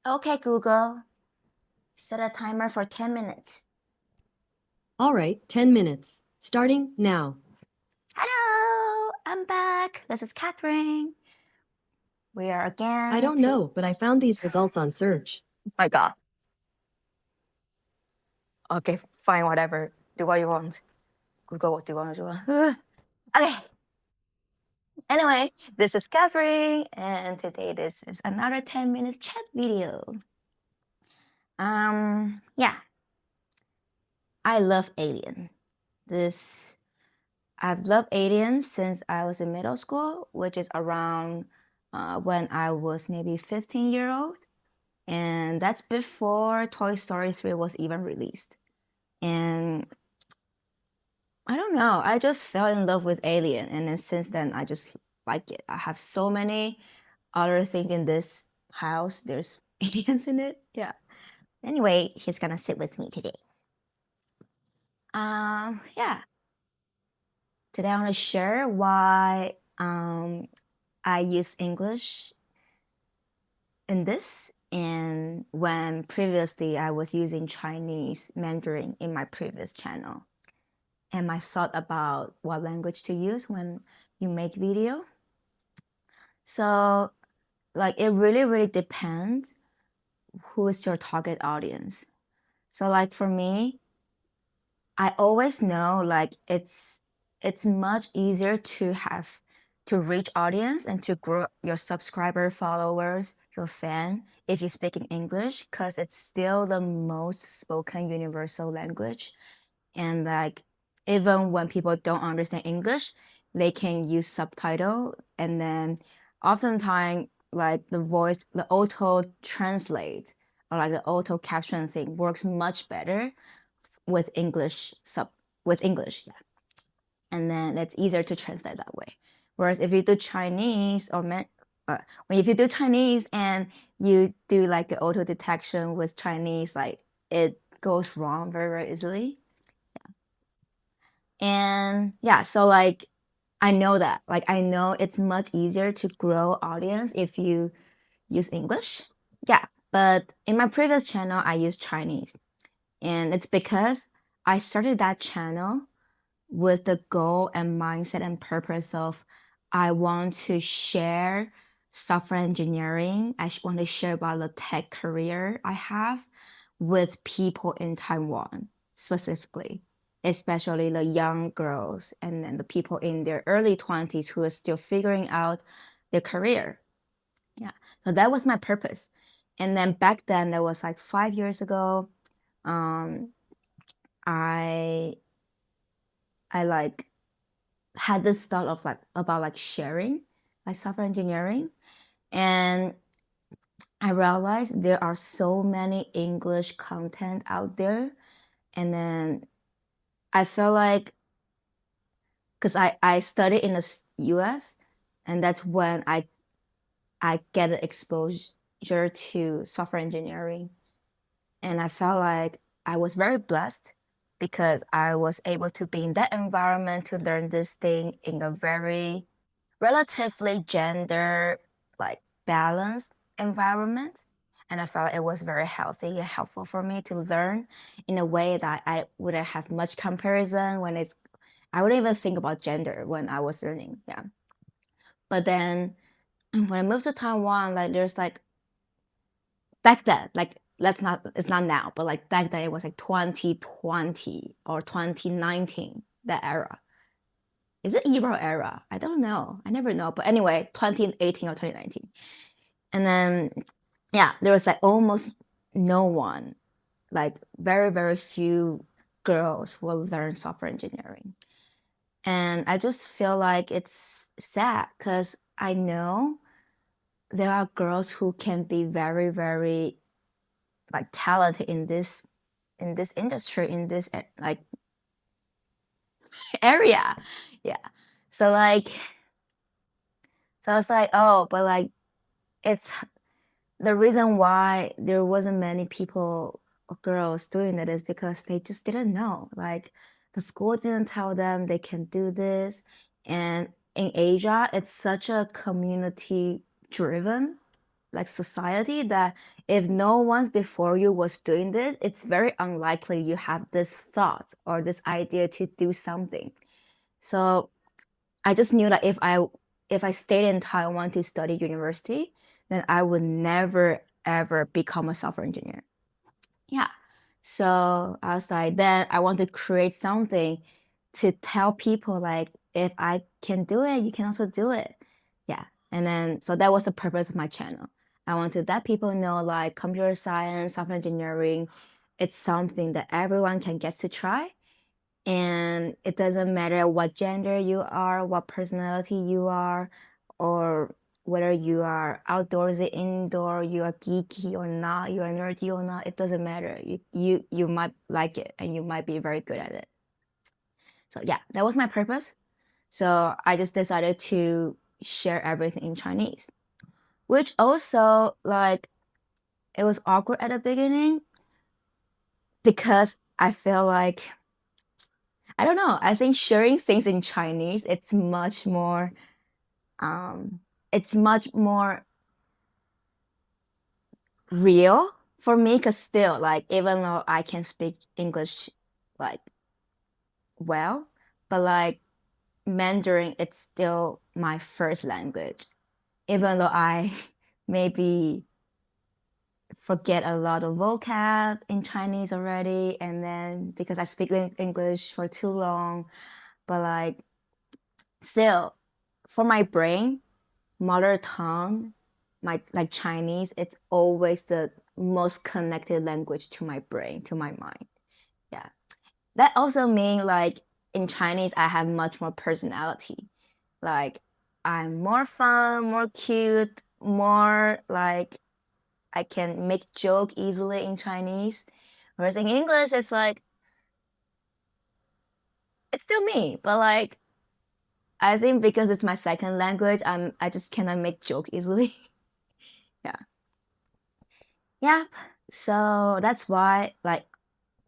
Okay, Google, set a timer for 10 minutes. All right, 10 minutes. Starting now. Hello, I'm back. This is Kathryn. We are again I don't know, but I found these results on search. My God. Okay, fine, whatever. Do what you want. Google, what do you want to do? Okay. Anyway, this is Kathryn, and today this is another 10 minutes chat video. Yeah. I love Alien. I've loved Aliens since I was in middle school, which is around when I was maybe 15-year-old. And that's before Toy Story 3 was even released. And I don't know, I just fell in love with Alien. And then since then, I just like it. I have so many other things in this house. There's aliens in it. Yeah. Anyway, he's gonna sit with me today. Yeah. Today I want to share why I use English in this, and when previously I was using Chinese Mandarin in my previous channel, and my thought about what language to use when you make video. So like it really depends who is your target audience. So like for me, I always know like it's much easier to reach audience and to grow your subscriber, followers, your fan if you speak in English, because it's still the most spoken universal language. And like even when people don't understand English, they can use subtitle, and then oftentimes like the auto translate or like the auto caption thing works much better with English yeah. And then it's easier to translate that way. Whereas if you do Chinese if you do Chinese and you do like the auto detection with Chinese, like it goes wrong very easily. Yeah. And yeah, so like I know that. Like I know it's much easier to grow audience if you use English. Yeah. But in my previous channel, I used Chinese. And it's because I started that channel with the goal and mindset and purpose of I want to share software engineering. I want to share about the tech career I have with people in Taiwan specifically, especially the young girls and then the people in their early 20s who are still figuring out their career. Yeah, so that was my purpose. And then back then, that was like 5 years ago. Um, I like had this thought of like about like sharing like software engineering, and I realized there are so many English content out there, and then I feel like because I studied in the US, and that's when I get an exposure to software engineering, and I felt like I was very blessed because I was able to be in that environment to learn this thing in a very relatively gender like balanced environment. And I felt it was very healthy and helpful for me to learn in a way that I wouldn't have much comparison when I wouldn't even think about gender when I was learning. Yeah. But then when I moved to Taiwan, like there's like back then, like it's not now, but like back then it was like 2020 or 2019, that era. Is it era? I don't know. I never know. But anyway, 2018 or 2019. And then, yeah, there was like almost no one, like very few girls who will learn software engineering. And I just feel like it's sad because I know there are girls who can be very like talented in this industry, in this like area. Yeah. So like so I was like, oh, but like it's the reason why there wasn't many people or girls doing it is because they just didn't know. Like the school didn't tell them they can do this. And in Asia, it's such a community driven like society that if no one before you was doing this, it's very unlikely you have this thought or this idea to do something. So I just knew that if I stayed in Taiwan to study university, then I would never ever become a software engineer. Yeah. So I was like, then I want to create something to tell people like, if I can do it, you can also do it. Yeah. And then, so that was the purpose of my channel. I want to let people know like computer science, software engineering, it's something that everyone can get to try. And it doesn't matter what gender you are, what personality you are, or whether you are outdoorsy, indoor, you are geeky or not, you are nerdy or not, it doesn't matter. You might like it and you might be very good at it. So yeah, that was my purpose. So I just decided to share everything in Chinese, which also like it was awkward at the beginning because I feel like I don't know. I think sharing things in Chinese, it's much more real for me. Cause still, like, even though I can speak English, like, well, but like Mandarin, it's still my first language. Even though I maybe forget a lot of vocab in Chinese already, and then because I speak English for too long, but like still, for my brain, mother tongue, my like Chinese, it's always the most connected language to my brain, to my mind. Yeah. That also means like in Chinese, I have much more personality. Like I'm more fun, more cute, more like I can make joke easily in Chinese. Whereas in English, it's like it's still me, but like I think because it's my second language, I just cannot make joke easily. Yeah. Yeah. So that's why, like,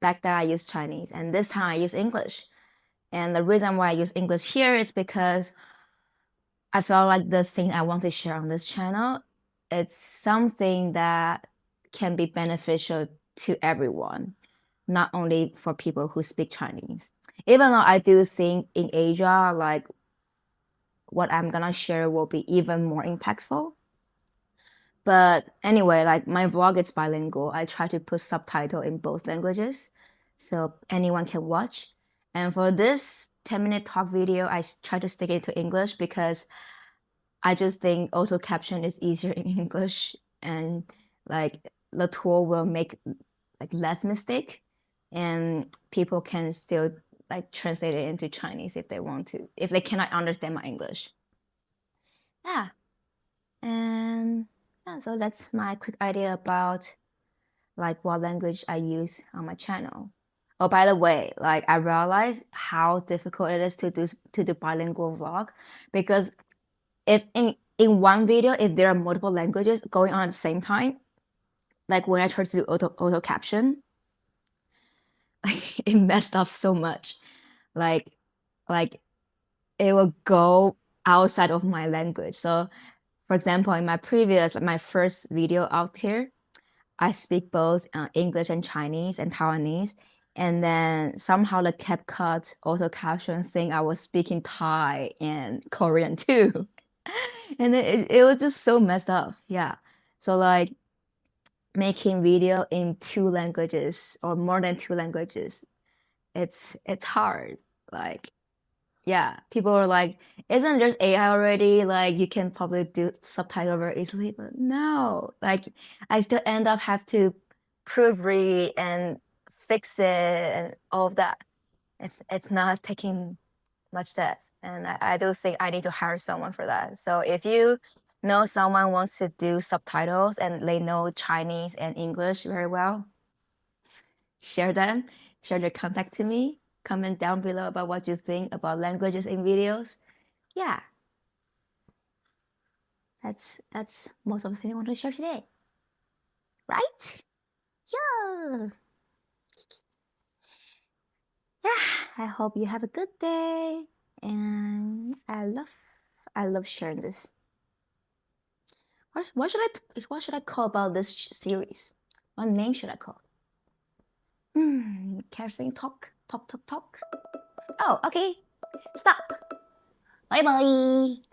back then I used Chinese, and this time I use English. And the reason why I use English here is because I felt like the thing I want to share on this channel, it's something that can be beneficial to everyone, not only for people who speak Chinese. Even though I do think in Asia, like, what I'm gonna share will be even more impactful. But anyway, like my vlog is bilingual. I try to put subtitle in both languages so anyone can watch. And for this 10-minute talk video, I try to stick it to English because I just think auto caption is easier in English, and like the tool will make like less mistake, and people can still like translate it into Chinese if they want to, if they cannot understand my English. Yeah. And yeah, so that's my quick idea about like what language I use on my channel. Oh, by the way, like I realized how difficult it is to do bilingual vlog, because if in one video, if there are multiple languages going on at the same time, like when I tried to do auto caption, like it messed up so much. Like like it will go outside of my language. So for example, in my previous, like my first video out here, I speak both English and Chinese and Taiwanese. And then somehow the CapCut auto caption thing, I was speaking Thai and Korean too. And it was just so messed up. Yeah. So like making video in two languages or more than two languages, it's hard. Like yeah, people are like, isn't there AI already? Like you can probably do subtitle very easily, but no, like I still end up have to proofread and fix it and all of that. It's not taking much test, and I do think I need to hire someone for that. So if you know someone wants to do subtitles and they know Chinese and English very well, share them, share their contact to me. Comment down below about what you think about languages in videos. Yeah, that's most of the thing I want to share today. Right? Yeah. Yeah. I hope you have a good day. And I love sharing this. What should I call about this series? What name should I call? Kathryn talk. Oh, okay. Stop. Bye bye.